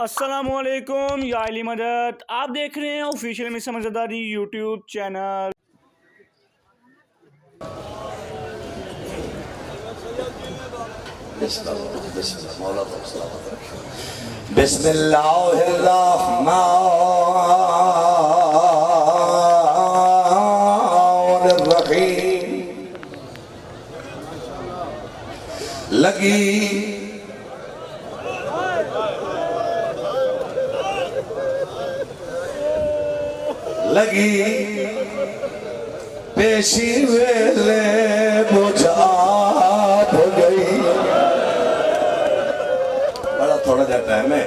السلام علیکم یا علی مدد، آپ دیکھ رہے ہیں آفیشیل مس سمجھداری یوٹیوب چینل۔ بسم اللہ الرحمن الرحیم۔ لگی پیشی ویلے مجھ آپ گئی۔ بڑا تھوڑا جا ٹائم ہے۔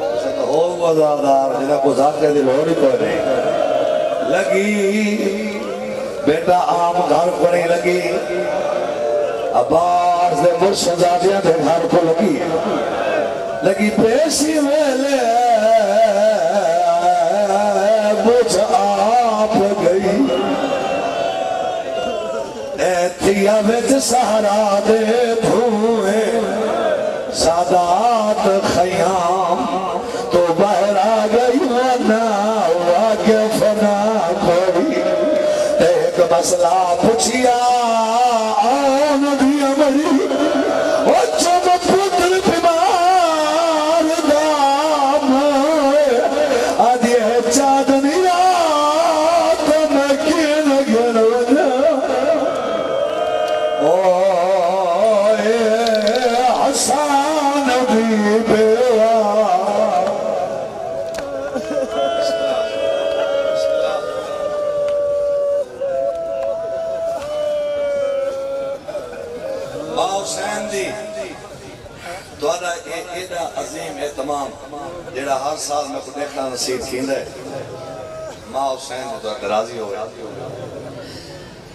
اسے تو ہو گزاردار جنہیں گزار کے دل ہو نہیں کوئی نہیں۔ لگی بیٹا آم گھر کو نہیں لگی، عباس دے مرشدادیاں دے گھر کو لگی پیشی ویلے مجھ آپ گئی۔ ایتھیا وچ سہرا دے دھوئے سادات خیام، تو باہر آ گئی ورنہ واقع فنا کوئی۔ ایک مسئلہ پوچھیا آن بھی امری، اور جب پتر بیمار دام آدھی ہے چاندنی رات میں کین گر وجہ۔ اوہ حسان بھی بیوہ۔ ماں حسین دی دوارا ایڈا عظیم اہتمام جیڑا ہر سال میں کو دیکھنا نصیب کھیند ہے۔ ماں حسین دی دوارا راضی ہوئے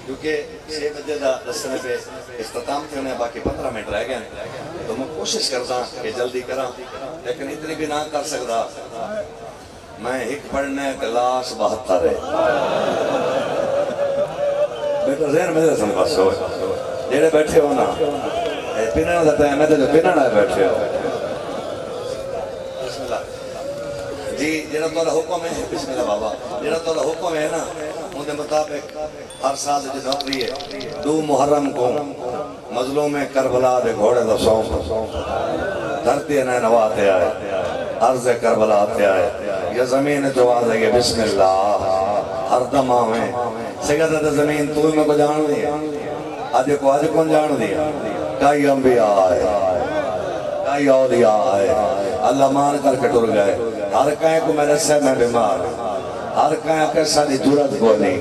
کیونکہ 6 بجے دا رسنے پہ اختتام تھے، انہیں باقی 15 منٹ رہ گئے، تو میں کوشش کرتا کہ جلدی کرا، لیکن اتنی بھی نہ کر سکتا۔ میں ایک پڑھنے کلاس 72 ہے۔ بیٹا ذہن میں سے بس ہو جیڑے بیٹھے ہو نا پیننا دا ٹائم ہے تو جو پیننا بیٹھے ہو۔ بسم اللہ جی، جنہاں تو اللہ حکم ہے، بسم اللہ بابا، جنہاں تو اللہ حکم ہے نا ان کے مطابق ہر سال جو نوکری ہے 2 محرم کو مظلوم کربلا دے گھوڑے دا سوم دھرتی نے نواتے آئے، عرض کربلا آتے آئے، یہ زمین جو آدھے بسم اللہ ہر دم آویں سگت زمین تو ہی میں کو جان دیا، آدھے کو جان دیا۔ کئی انبیاء آئے، کئی اولیاء آئے، اللہ مان کر کے ٹر گئے۔ ہر کہیں کو میرے سے میں بیمار، ہر کہیں کہ ساری جرت کو نہیں،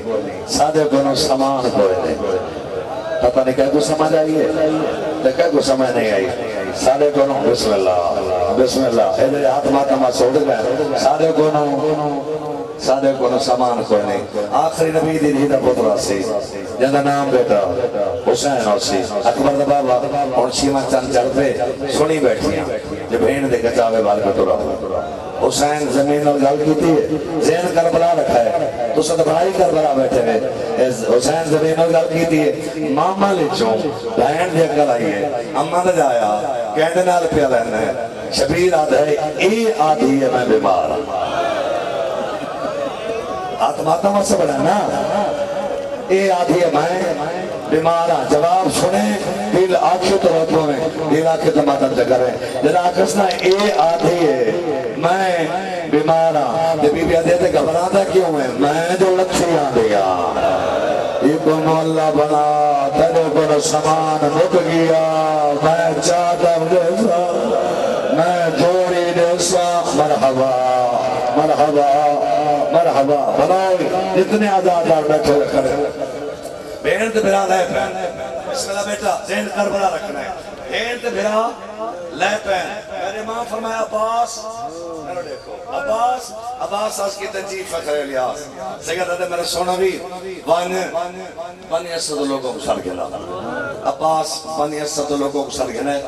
سادے کو نو سامان کو نہیں۔ پتہ نہیں کہیں کو سمجھ آئیے لیکن کو سمجھ نہیں آئی۔ سادے کو نو بسم اللہ بسم اللہ ادھر ہاتھ ماتما سوڑ گئے۔ سادے کو نو سامان کو نہیں۔ آخری نبی دی دیدہ پترہ سی جندہ نام بیٹا حسین ہو سی اکبر دا بابا اور شیمہ چند چڑھ پہ سنی بیٹھیاں جو بھین دے کچاوے بال کٹورا۔ حسین زمین اور گل کی تھی زین کربلا رکھا ہے، تو صد بھائی کربلا بیٹھے ہیں۔ حسین زمین اور گل کی تھی ماما لچوں بہن دے کل آئی ہے، اممہ دا جایا کہنے نال پیا لینا ہے۔ شبیر آدھا ہے اے آدھی ہے میں بیمار آتماتا مت سے بڑھا نا، اے آدھی ہے میں بیمارہ۔ جواب سنیں دل آنکھیں تو رکھوں میں، دل آنکھیں تو ماتم جگریں۔ دل آنکھسنا اے آدھی ہے میں بیمارہ۔ بی بی آدھے تھے گھبراتا کیوں ہے؟ میں جو لکھی آن دیا یہ کنو اللہ بنا تیرے کنو سامان مک گیا۔ میں چاہتا جیسا میں جوڑی جیسا مرحبا مرحبا مرحبا بناؤ۔ جتنے آزادار بیٹھے کریں بہن تو بھرا لے پین۔ بسم اللہ بیٹا ذہن کربلا رکھنا ہے۔ بہن تو بھرا لے پین۔ میرے ماں فرمایا عباس میرے دیکھو عباس آج کی تنجیب فخر الیاس سگت ہے میرے سونا بھی بانی اسد لوگوں کو سر گھنا۔ عباس بانی اسد لوگوں کو سر گھنا ہے،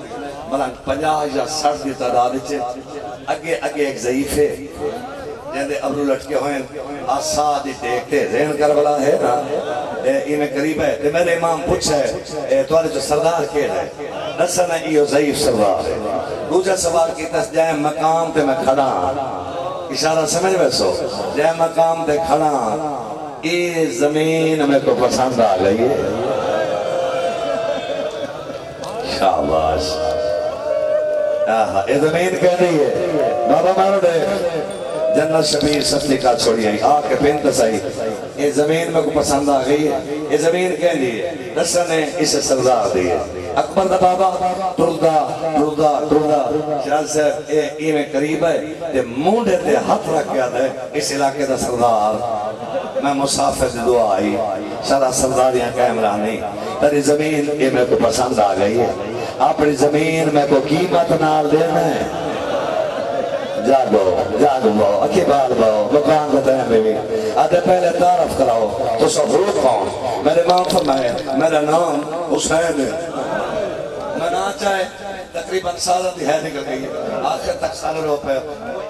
ملان 50 یا 60 دی تعداد چھے۔ اگے ایک ضعیف ہے جہاں ابرو لٹکے ہوئے آسا دی دیکھتے ذہن کربلا ہے نا، میں قریب ہے تے میرے امام پوچھا ہے تمہارے جو سردار کیڑا ہے دسنا ایو ضعیف سردار ہے دوسرا سوال کیتا جائے مقام تے میں کھڑا اشارہ سمجھ ویسو جائے مقام تے کھڑا یہ زمین میں کو پسند آ گئی ہے شاباش یہ زمین کہہ رہی ہے بابا مارو دے جنت شبیر سستی کا چھوڑی آئی آ کے پینت سائی یہ زمین میں کو پسند آ گئی ہے یہ زمین کہہ رہی ہے رسل نے اسے سردار دی ہے اکبر دا بابا ٹردہ شاید سے یہ میں قریب ہے تے مونڈے تے ہاتھ رکھ گیا دے اس علاقے دا سردار میں مسافر دی دعا آئی سارا سرداریاں قائم رہنی تری زمین یہ میں کو پسند آ گئی ہے اپنی زمین میں کو قیمت نال دینا ہے جاگو باؤ اکی بال باؤ مکان بتائیں بے بھی آدھے پہلے تعارف کراؤ تو سفرود کون میرے ماں فرمائے میرا نام حسین ہے میں نہ چاہے تقریباً سالہ دی ہے نکل گئی آخر تک سالہ رو پہ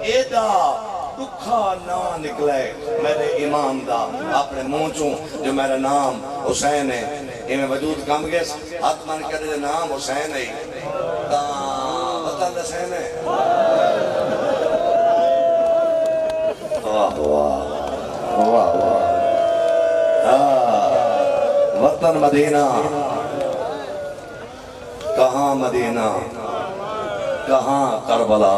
ایدہ دکھا نہ نکلے میرے امام دا اپنے مونچوں جو میرا نام حسین ہے یہ میں وجود کم گئے ہاتھ مان کر دے نام حسین ہے وطن حسین ہے واہ واہ واہ واہ وطن مدینہ کہاں مدینہ کہاں کربلا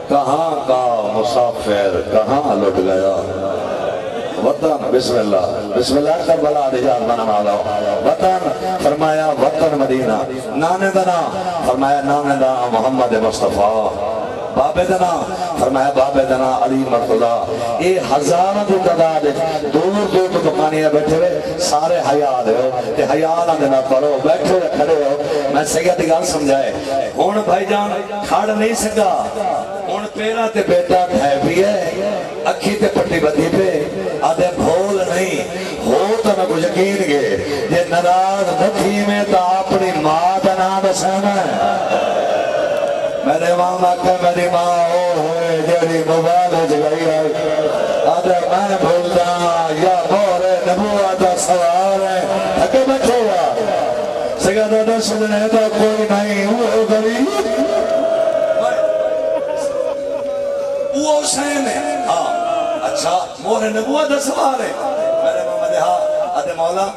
کہاں کا مسافر کہاں لٹ گیا وطن بسم اللہ کربلا رجال بنا مالا وطن فرمایا وطن مدینہ نانے دنا فرمایا نانے دنا محمد مصطفیٰ بابے دنا فرمایا بابے دنا علی مرتضی اے ہزاروں کی تعداد دور تو دکانیاں بیٹھے ہوئے سارے حیال ہو تے حیال دینا کرو بیٹھے کھڑے ہو میں سید گل سمجھائے ہن بھائی جان کھڑ نہیں سکا ہن پیرا تے بیٹا ہے بھی ہے اکھی تے پٹی بدھی پہ آدھے بھول نہیں ہو تو میں کو یقین گے یہ ناراض نتھی میں تا اپنی ماں دا نام دسنا ہے میرے ماما کہ میری ماں ہوئے جیڑی مبالغ گئی ہے آدھے میں بھولتا یا مورے نبوت سوار ہے تھکے بچے گا سگہ دو سجنے تو کوئی نہیں وہ گلی وہ حسین ہے اچھا مورے نبوت سوار ہے میرے ماما دے ہاں آدھے مولا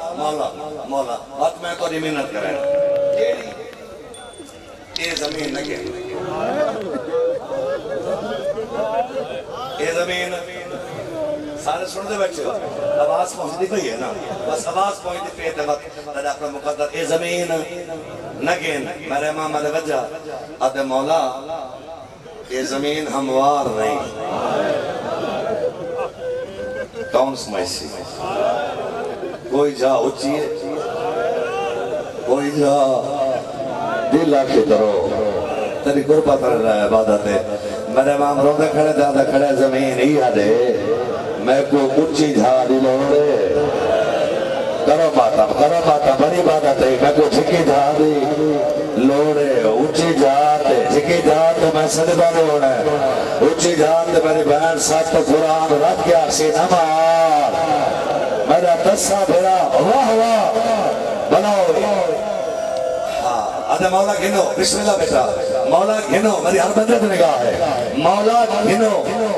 بات میں تو منت کریں یہ زمین لگے یہ زمین سارے سن دے بیٹھے آواز پہنچتی پہی ہے نا بس آواز پہنچتی پہی ہے تجھے اپنا مقدر یہ زمین نگین میرے امام علیہ وجہ آدھے مولا یہ زمین ہموار نہیں کون سمجھسی کوئی جا اچھی ہے کوئی جا دل آکے درو تیری قربت رہا ہے عبادت ہے میرے امام روندے کھڑے دادہ کھڑے زمین ہی آدھے میں کو اچھی جھاڑی لوڑے کرو باتا بڑی عبادت ہے میں کو جھکی جھاڑی لوڑے اچھی جھاڑے جھکی جھاڑے میں سجدہ لوڑے اچھی جھاڑے میری بہن ساتھ قرآن رکھ گیا سینہ مار میرا تسا بھیرا واہ واہ بناؤ آدھے مولا گھنو بسم اللہ بیٹا مولا گھنو میری ہر بندے تو نگاہ ہے مولا گھنو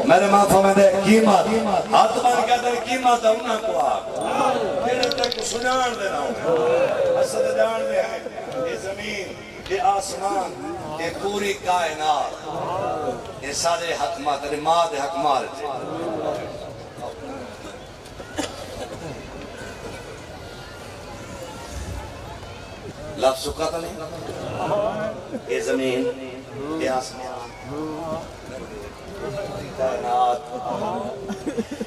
میرے ماں فرمائے دے قیمت ہاتھ بان کہتا ہے قیمت ہے انہاں کو آگ میرے تک کو سنان دینا ہوں حسد جان دے ہیں یہ زمین یہ آسمان یہ پوری کائنات یہ سارے حکمات تیرے ماں دے حکمات لفظ سکھا تھا نہیں یہ زمین یہ آسمان کائنات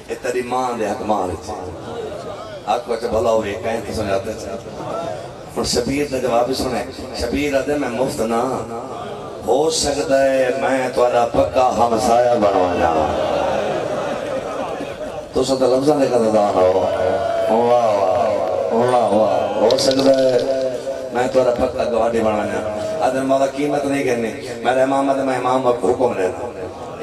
یہ تیری ماں دے حکمان آپ کو اچھا بھلا ہوئی کہیں تو سنے آتے تھے اور شبیر نے جوابی سنے شبیر آدھے میں مفت نہ ہو سکتا ہے میں تمہارا پکا ہمسایہ بنوانا تو ستا لفظہ نے کہتا دان ہو واہ واہ ہو سکتا ہے میں تمہارا پکا گواڑی بنوانا آدھے مولا قیمت نہیں کرنی میرے امام آدھے میں امام کو حکم لینا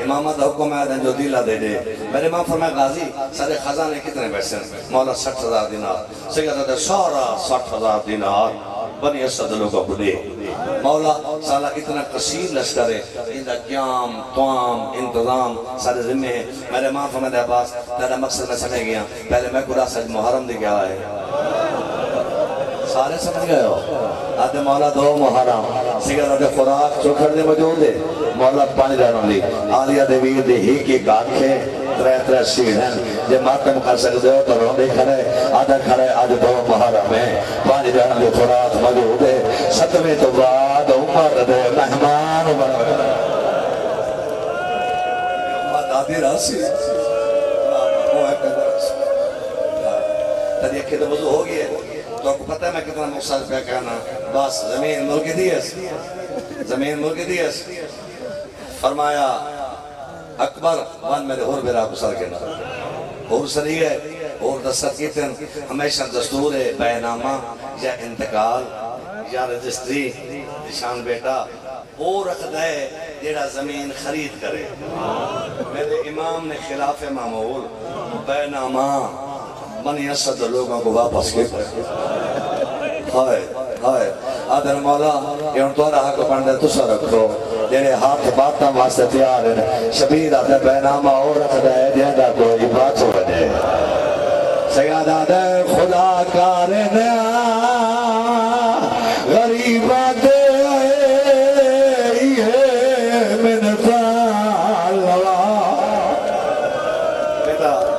امامہ دا حکم ہے جو دیلہ دے دے. میرے امام فرمایا غازی سارے خزانے کتنے پیسے ہیں؟ مولا 60,000 دینار. سیدہ دے سارا 60,000 دینار بنی اسد لوگوں کو دے. مولا سالہ اتنا کثیر لشکر ہے، اندہ قیام توام انتظام سارے ذمہ ہیں. میرے امام فرمایا عباس تیرا مقصد میں سمجھ گیا، پہلے میں قرآن سج محرم دے گیا ہے. سارے سمجھ گئے ہو؟ آدھے مولا دو محرم سیدہ دے خوراک چوکھر دے موجود ہے. مولا پانی رہنوں لی آلیہ دے ویر دے ہی کی کاکھے ترے سیڑ ہیں. جے ماتم کر سکتے ہو تو روندے کھڑے آدھا کھڑے آج دو محرم ہیں. پانی رہنوں دے خوراک موجود ہے. ستویں تو بعد عمر دے مہمان بڑھوے امت آدھی راسی تدھی اکھے تو وضو ہو گئے. تو آپ کو پتہ ہے میں کتنا مقصد پہ کہنا؟ بس زمین ملک دیس، زمین ملک دیس. فرمایا اکبر وان میرے اور میرا بسر کے نا اور سری ہے اور دستت کیتے ہیں. ہمیشہ دستور ہے بینامہ یا انتقال یا رجسٹری نشان بیٹا وہ رکھتا ہے جیڑا زمین خرید کرے. میرے امام نے خلاف معمول بینامہ بنی اسد لوگوں کو واپس کے ہائے ہائے آدھر مولا یہ ان تو رہا کو پڑھنے تو سا رکھو جنہیں ہاتھ باتاں واسطے تیار ہیں. شبیر آدھے بینامہ اور رکھتا ہے جہاں کوئی بات ہو بنے. سیاد آدھے خدا کارنا غریبہ دے منتا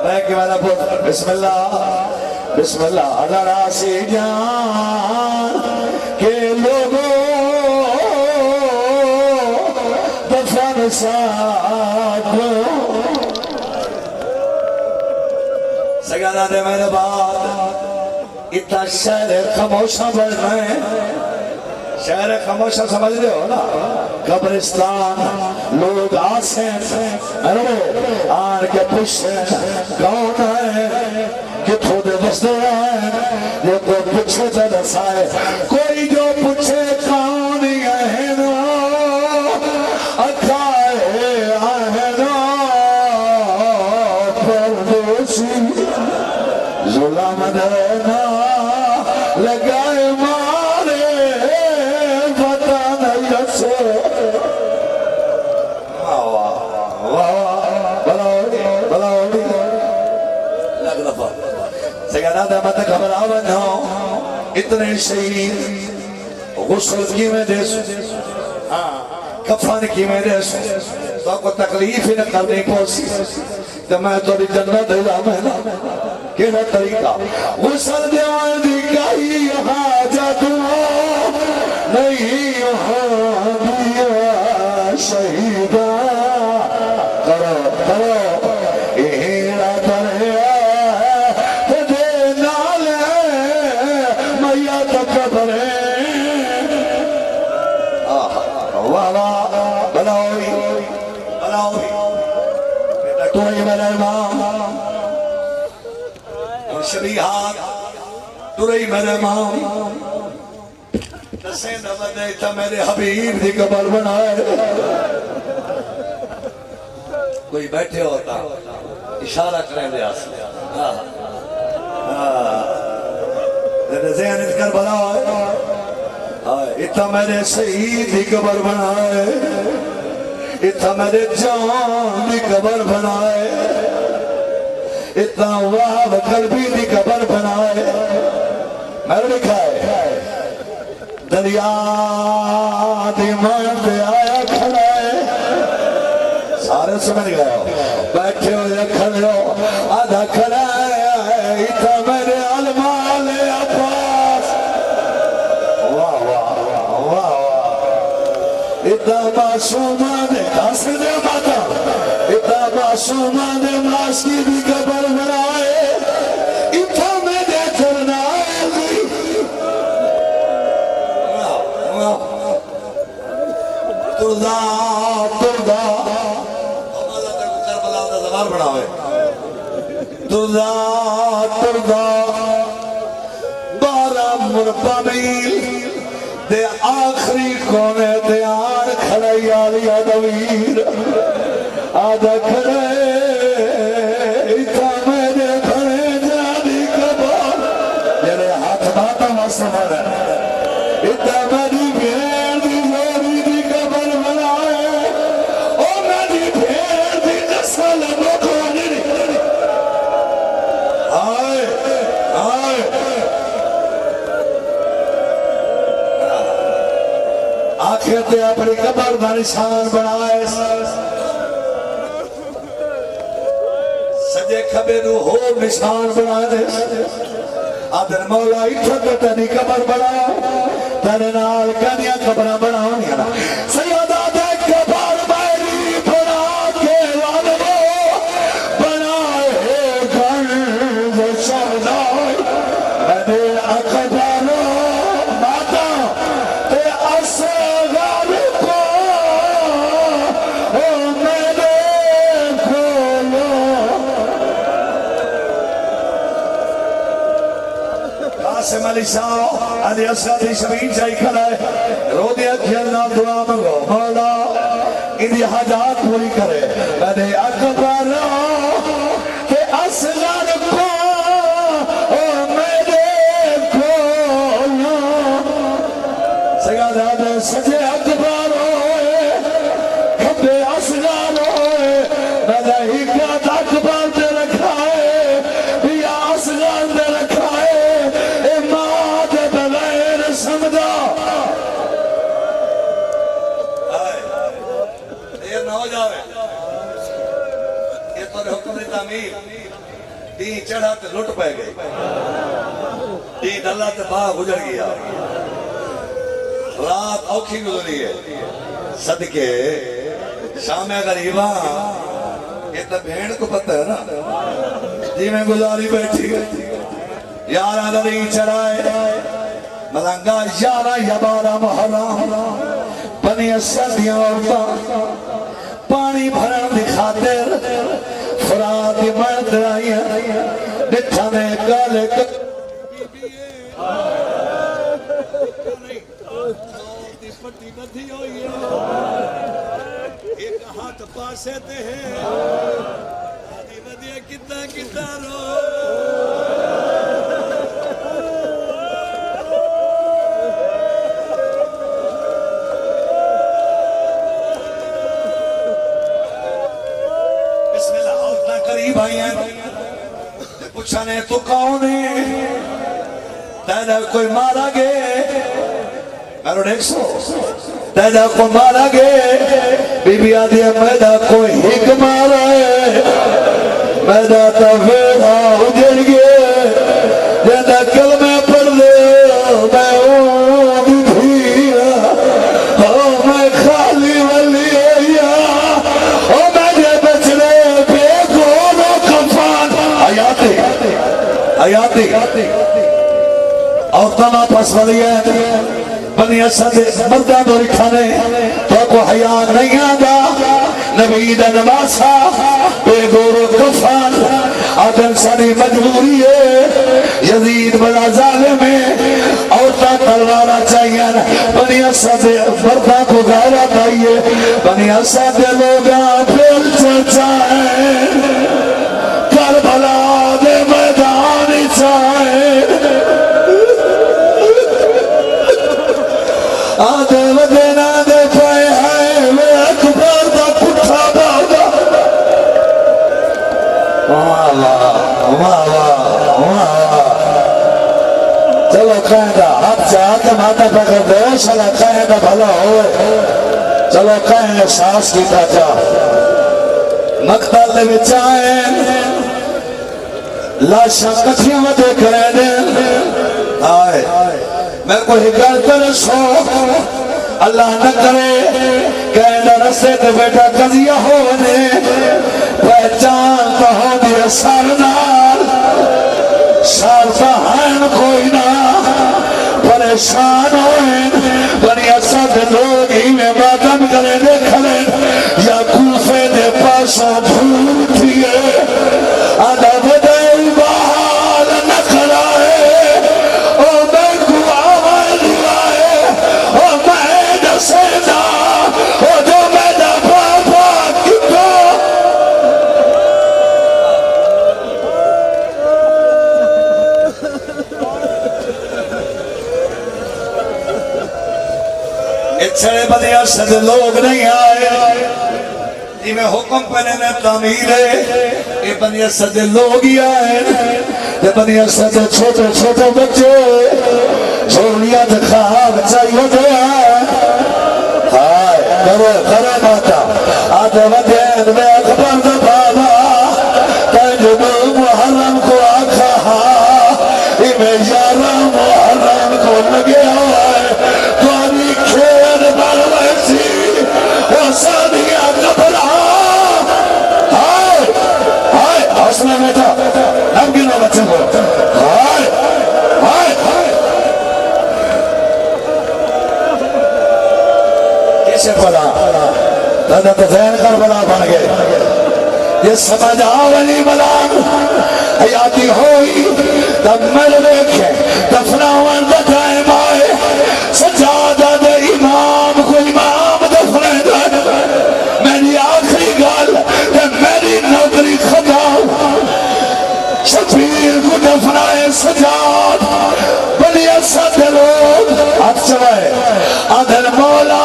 میں کہ میں پوچھ بسم اللہ اللہ راسی جان کے لوگوں دفن ساتھ سگانا دے میرے بعد اتنا شہر خاموشہ بڑھ رہے ہیں. شہر خاموشہ سمجھ رہے ہو نا؟ قبرستان لوگ آسیں آن کے پوچھیں کون ہے کہ تھوڑے بستے ہیں یہ کوئی پوچھے سے دسائے کوئی جو پوچھے کون ہے نا اکھائے آہنا پردوسی ظلم دینا لگائے مارے پتہ نہیں رسے. سیدہ دامت خبر آون ہوں اتنے شہید غسل کی میں دے سو کفن کی میں دے سو تو کو تکلیف ہی نہ کرنی پوسی تو میں توڑی جنت دلا میں نا کیڑا طریقہ غسل دیوان دی کئی حاجت نہیں ہو دیا شہیدہ کرو کرو ایڑا کرے تو ہی میرے امام اور شریحات تو ہی میرے امام دسیں نمدے تا میرے حبیب دی قبر بنائے. کوئی بیٹھے ہوتا اشارہ کریں دے آسے تیرے ذہن اس کر بنائے اتنا میرے شہید دی قبر بنائے اتنا میرے جان دی قبر بنائے اتنا واب قلبی دی قبر بنائے. میں نے لکھا ہے دریا دی مان پہ آیا کھڑا ہے. سارے سمجھ گئے ہو بیٹھے ہو یا کھڑے ہو آدھا کھڑا ہے اتنا میرے علمال عباس. واہ واہ واہ واہ اتنا معصومان حاصل دے ماتا اتنا معصومان معاشی بھی قبر بنائے اتنا میں دے کرنا ہے. تردہ تردہ اللہ تک کربلا دا زبان بناوے تردہ تردہ 12 مربع میل دے آخری کونے دے آن کھڑائی آلیا دویر اتنا میری بھیڑ دی زوری دی قبر بنائے او میری بھیڑ دی نسل مکانی آئے آئے آخر تے اپنی قبر دا نشان بنائے سجے کھبے نو ہو نشان بنا دے آدھر مولا اتھر تنی قبر بنا تیرے نال کنیا قبرہ بنا سیدہ دے قبر میری بنا کے وادو بنائے گنز شہدائی میں اقبالو ماتا تے اصغر کو میرے کھولو قاسم علی شاہ علی اسد شبیر جائی کھڑا ہے رو دیا کھیلنا دعا منگو مولا انہی حاجات پوری کرے میں اکبر کہ اصغر کو میرے کھولو سیادہ سجے اکبر ہوئے کھبے اصغر ہوئے میں ہی کہت اکبر دے رکھا ہے یا اصغر دے رکھا ہے اے ماں دے بغیر سمجھا یہ نہ ہو جاوے یہ تو حکم تعمیر دین چڑھا تے لٹ پہ گئی دین اللہ تے باہ گزر گیا رات اوکھی گزری ہے صدقے شام غریبہ یہ تو بھیڑ کو پتہ ہے نا جی میں گزاری بیٹھی ہے یارہ دری چڑھائے ملنگا یارہ یبارہ محرم بنی سردیاں عورتاں پانی بھرن دی خاطر فرات مرد آئی ہیں نٹھانے کالے پٹی بدھی ہوئی ہے ایک ہاتھ پاسے تے ہے آدھی بدھیا کتا کتا رو بسم اللہ عورتاں قریب آئی ہیں پوچھانے تو کون ہے تیرا کوئی مارا گے میرو ایک سو تیرا کو مارا گے بی بی آدھی میدہ کوئی ہک مارا ہے میدہ تفیدہ اجڑ گئے جیدہ کلمہ پڑھ دے میں اون دھیا میں خالی ولی ہویا میں بچنے بے گولو کفان آیاتی اور تمہاں پس ولی ہے بنی اسد مردہ دو رکھانے تو کو حیاء نہیں آگا نبی دا نماسا بے گورو کفان آدم سانی مجبوری ہے یزید بڑا ظالم ہے عورتہ تلوارا چاہیے بنی اسد مردہ کو غیرت آئیے بنی اسد لوگاں پھر چلچائیں کربلا دے میدانی چاہیں آدھے ودینا دے پائے ہیں میں اکبر دا پٹھا بادا چلو کہیں دا ہاتھ چاہتے ماتا پکر دے شلا کہیں دا بھلا ہوئے چلو کہیں احساس کی تا جا مقتل دے بچائیں لاشاں کٹھیاں میں دیکھ رہے دیں آئے میں کوئی گل کر سو اللہ نہ کرے کہنا رسے تے بیٹا قضیہ ہونے پہچان تو ہو دیا سارنال سارتا ہین کوئی نہ پریشان ہوئیں بنی اسد لوگ ہی میں بادم کرے دیکھلیں یا کوفے دے پاسوں بھول تھیے آدھا بدائی بحال نہ کرائے او میں گواہ لائے او میں دسیدہ او جو میں دا پاپا کتو اتنے بدیا سد لوگ نہیں آئے جی میں حکم پہلے نے تعمیر ہے یہ بندیا سد لوگ ہی آئے یہ بندیا سد چھوٹے چھوٹے بچے چھوڑیا دکھاو چاہیے دیا ہائے کرے کرے ماتا آدھے ودین میں اکبر دبانا تجد محرم کو آکھا میں یارہ محرم کو لگے آئے توانی کھیر برویسی وسانیہ قبلہ ہائے ہائے حسنہ بیٹا نمگنہ بچے کو ہائے ہائے ہائے کیسے پڑا حضرت زین کربلا بن گئے یہ سمجھ آولی ملان حیاتی ہوئی تب مر دیکھیں دفناوان دائم آئے سجادہ دے امام کو امام دفنے دے میری آخری گال کہ میری نوکری خدا شبیر کو دفنائے سجاد بلی اسد لوگ ہاتھ چلائے آدھر مولا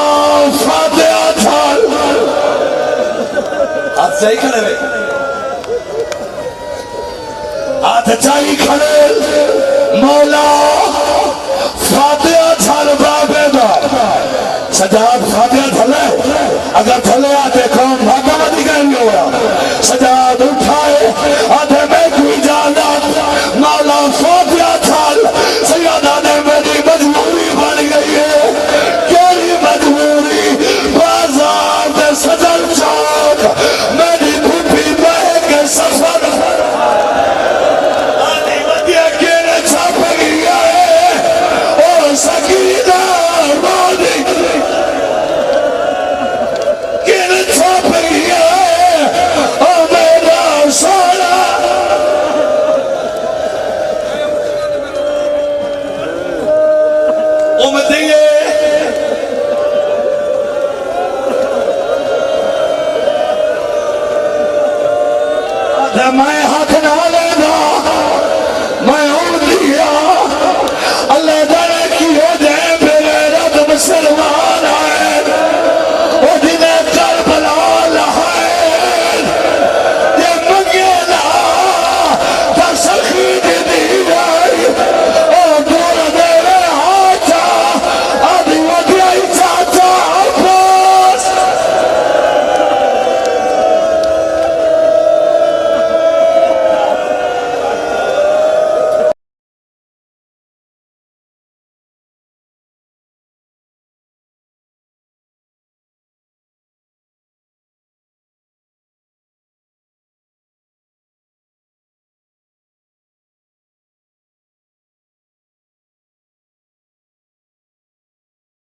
فاتحہ تھال ہاتھ صحیح کھڑے ہوئے ہاتھ چاہی کھڑے مولا فاتحہ تھال بابے دا سجاد فاتحہ تھلے اگر تھلے آتے کون بھاگا مدی گئیں گے ہوا سجاد اٹھائے آدھے میں کوئی جانت مولا فاتحہ تھال سیادہ نے میری مجبوری بن گئی ہے کیری مجبوری بازار دے سجل چوک میری بھوپی بہے کے سفر آدھی ودیا کیرے چھاپ گیا ہے او سکینہ رونی کیرے چھاپ گیا ہے او میرا سونا امتیے